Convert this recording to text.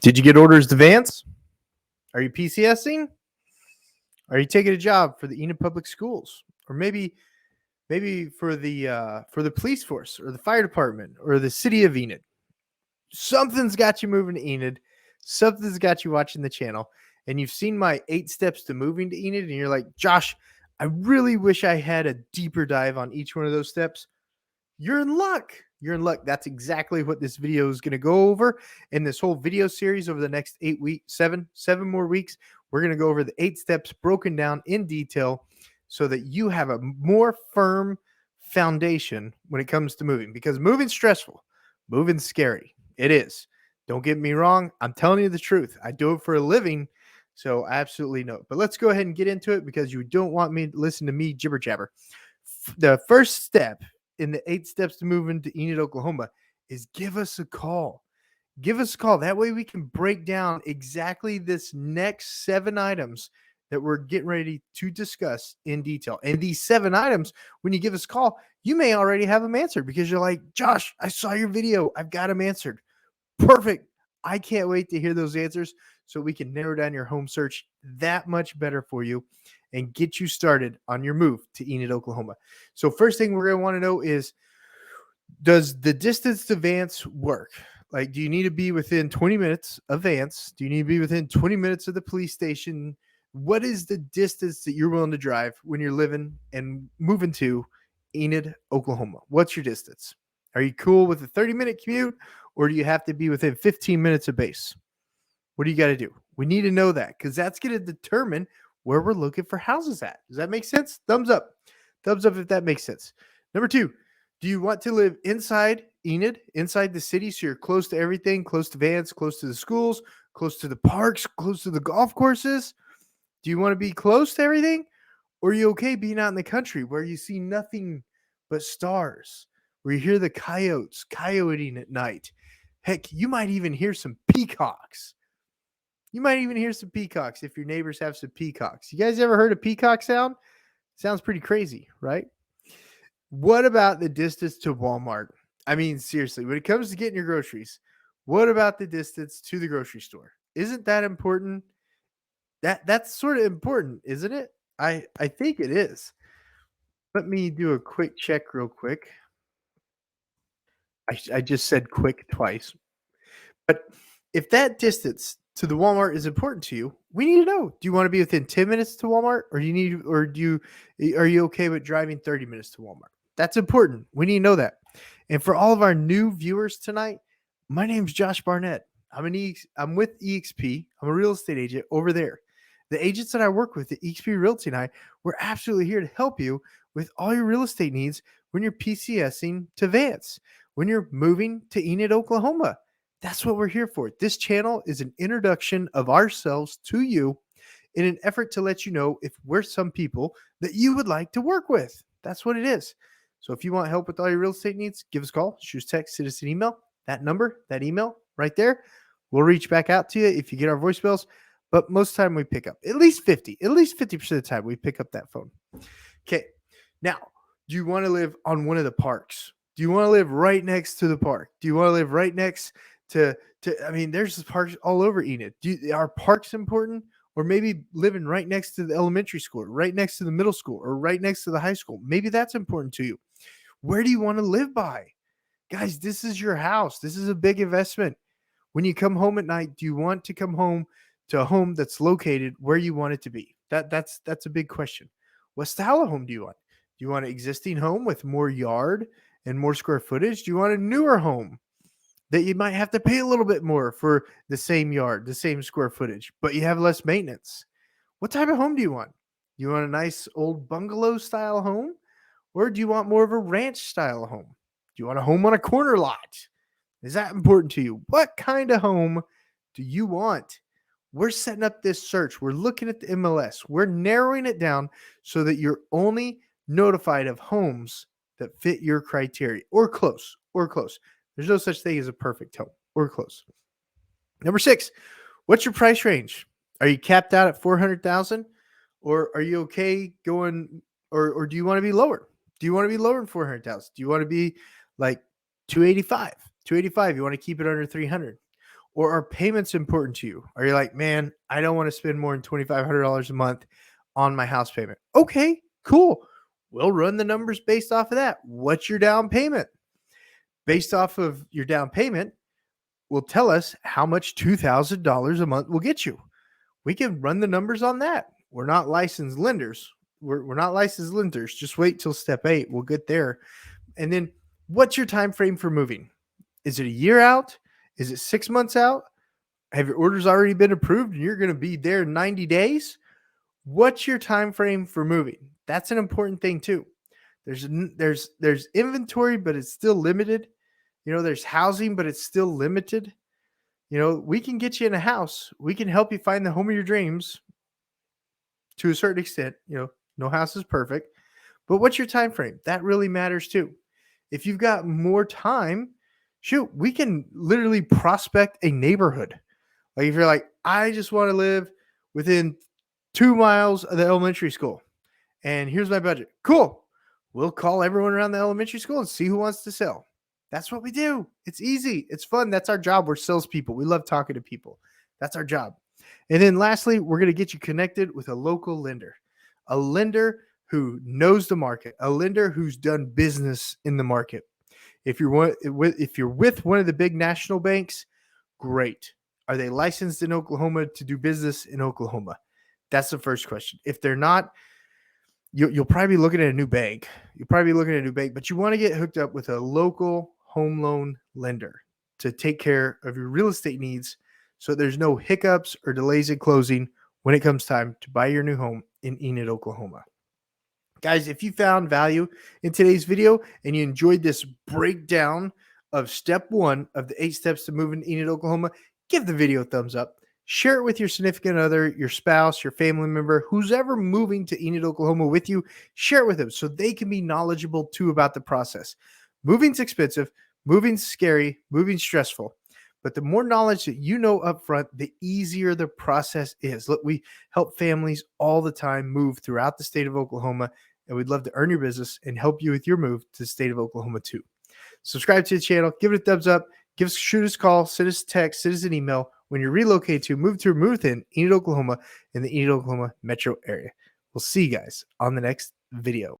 Did you get orders to Vance? Are you PCSing? Are you taking a job for the Enid Public Schools, or maybe for the police force or the fire department or the city of Enid? Something's got you moving to Enid. Something's got you watching the channel, and you've seen my 8 steps to moving to Enid, and you're like, Josh, I really wish I had a deeper dive on each one of those steps. You're in luck. You're in luck. That's exactly what this video is going to go over. In this whole video series over the next 8 weeks, seven more weeks, we're going to go over the 8 steps broken down in detail so that you have a more firm foundation when it comes to moving, because moving's stressful. Moving's scary. It is. Don't get me wrong. I'm telling you the truth. I do it for a living, so I absolutely know. But let's go ahead and get into it, because you don't want me to listen to me jibber jabber. The first step in the 8 steps to move into Enid, Oklahoma is give us a call. Give us a call. That way we can break down exactly this next 7 items that we're getting ready to discuss in detail. And these 7 items, when you give us a call, you may already have them answered, because you're like, Josh, I saw your video. I've got them answered. Perfect. I can't wait to hear those answers so we can narrow down your home search that much better for you and get you started on your move to Enid, Oklahoma. So first thing we're going to want to know is, does the distance to Vance work? Like, do you need to be within 20 minutes of Vance? Do you need to be within 20 minutes of the police station? What is the distance that you're willing to drive when you're living and moving to Enid, Oklahoma? What's your distance? Are you cool with a 30-minute commute, or do you have to be within 15 minutes of base? What do you got to do? We need to know that, because that's going to determine where we're looking for houses at. Does that make sense? Thumbs up. Thumbs up if that makes sense. Number 2, do you want to live inside Enid, inside the city, so you're close to everything, close to Vance, close to the schools, close to the parks, close to the golf courses? Do you want to be close to everything? Or are you okay being out in the country where you see nothing but stars, where you hear the coyotes coyoting at night? Heck, you might even hear some peacocks. You might even hear some peacocks if your neighbors have some peacocks. You guys ever heard a peacock sound? Sounds pretty crazy, right? What about the distance to Walmart? I mean, seriously, when it comes to getting your groceries, what about the distance to the grocery store? Isn't that important? That's sort of important, isn't it? I think it is. Let me do a quick check real quick. I just said quick twice. But if that distance to the Walmart is important to you, we need to know. Do you want to be within 10 minutes to Walmart, or are you okay with driving 30 minutes to Walmart? That's important. We need to know that. And for all of our new viewers tonight, my name's Josh Barnett. I'm with EXP. I'm a real estate agent over there. The agents that I work with at EXP Realty and we're absolutely here to help you with all your real estate needs when you're PCSing to Vance, when you're moving to Enid, Oklahoma. That's what we're here for. This channel is an introduction of ourselves to you in an effort to let you know if we're some people that you would like to work with. That's what it is. So if you want help with all your real estate needs, give us a call, shoot us a text, send us an email. That number, that email right there, we'll reach back out to you if you get our voicemails. But most of the time we pick up, at least 50% of the time we pick up that phone. Okay. Now, do you want to live on one of the parks? Do you want to live right next to the park? Do you want to live right next to I mean, there's parks all over Enid. Are parks important? Or maybe living right next to the elementary school, right next to the middle school, or right next to the high school. Maybe that's important to you. Where do you want to live by? Guys, this is your house. This is a big investment. When you come home at night, do you want to come home to a home that's located where you want it to be? That's a big question. What style of home do you want? Do you want an existing home with more yard and more square footage? Do you want a newer home that you might have to pay a little bit more for the same yard, the same square footage, but you have less maintenance? What type of home do you want? Do you want a nice old bungalow style home? Or do you want more of a ranch style home? Do you want a home on a corner lot? Is that important to you? What kind of home do you want? We're setting up this search. We're looking at the MLS. We're narrowing it down so that you're only notified of homes that fit your criteria, or close. There's no such thing as a perfect home, or close. Number 6, what's your price range? Are you capped out at $400,000, or are you okay going, or do you want to be lower? Do you want to be lower than $400,000? Do you want to be like 285? You want to keep it under 300? Or are payments important to you? Are you like, man, I don't want to spend more than $2,500 a month on my house payment? Okay, cool. We'll run the numbers based off of that. What's your down payment? Based off of your down payment, will tell us how much $2,000 a month will get you. We can run the numbers on that. We're not licensed lenders. We're not licensed lenders. Just wait till step 8. We'll get there. And then what's your time frame for moving? Is it a year out? Is it 6 months out? Have your orders already been approved and you're going to be there in 90 days? What's your time frame for moving? That's an important thing too. There's inventory, but it's still limited. There's housing, but it's still limited. We can get you in a house. We can help you find the home of your dreams to a certain extent. No house is perfect, but what's your time frame? That really matters too. If you've got more time, shoot, we can literally prospect a neighborhood. Like if you're like, I just want to live within 2 miles of the elementary school, and here's my budget. Cool. We'll call everyone around the elementary school and see who wants to sell. That's what we do. It's easy. It's fun. That's our job. We're salespeople. We love talking to people. That's our job. And then lastly, we're going to get you connected with a local lender, a lender who knows the market, a lender who's done business in the market. If you're with one of the big national banks, great. Are they licensed in Oklahoma to do business in Oklahoma? That's the first question. If they're not, you'll probably be looking at a new bank. But you want to get hooked up with a local home loan lender to take care of your real estate needs so there's no hiccups or delays in closing when it comes time to buy your new home in Enid, Oklahoma. Guys, if you found value in today's video and you enjoyed this breakdown of step 1 of the 8 steps to moving to Enid, Oklahoma, give the video a thumbs up. Share it with your significant other, your spouse, your family member, who's ever moving to Enid, Oklahoma with you. Share it with them so they can be knowledgeable too about the process. Moving's expensive, moving's scary, moving's stressful. But the more knowledge that you know up front, the easier the process is. Look, we help families all the time move throughout the state of Oklahoma, and we'd love to earn your business and help you with your move to the state of Oklahoma too. Subscribe to the channel, give it a thumbs up, shoot us a call, send us a text, send us an email when you're relocated to move within Enid, Oklahoma in the Enid, Oklahoma metro area. We'll see you guys on the next video.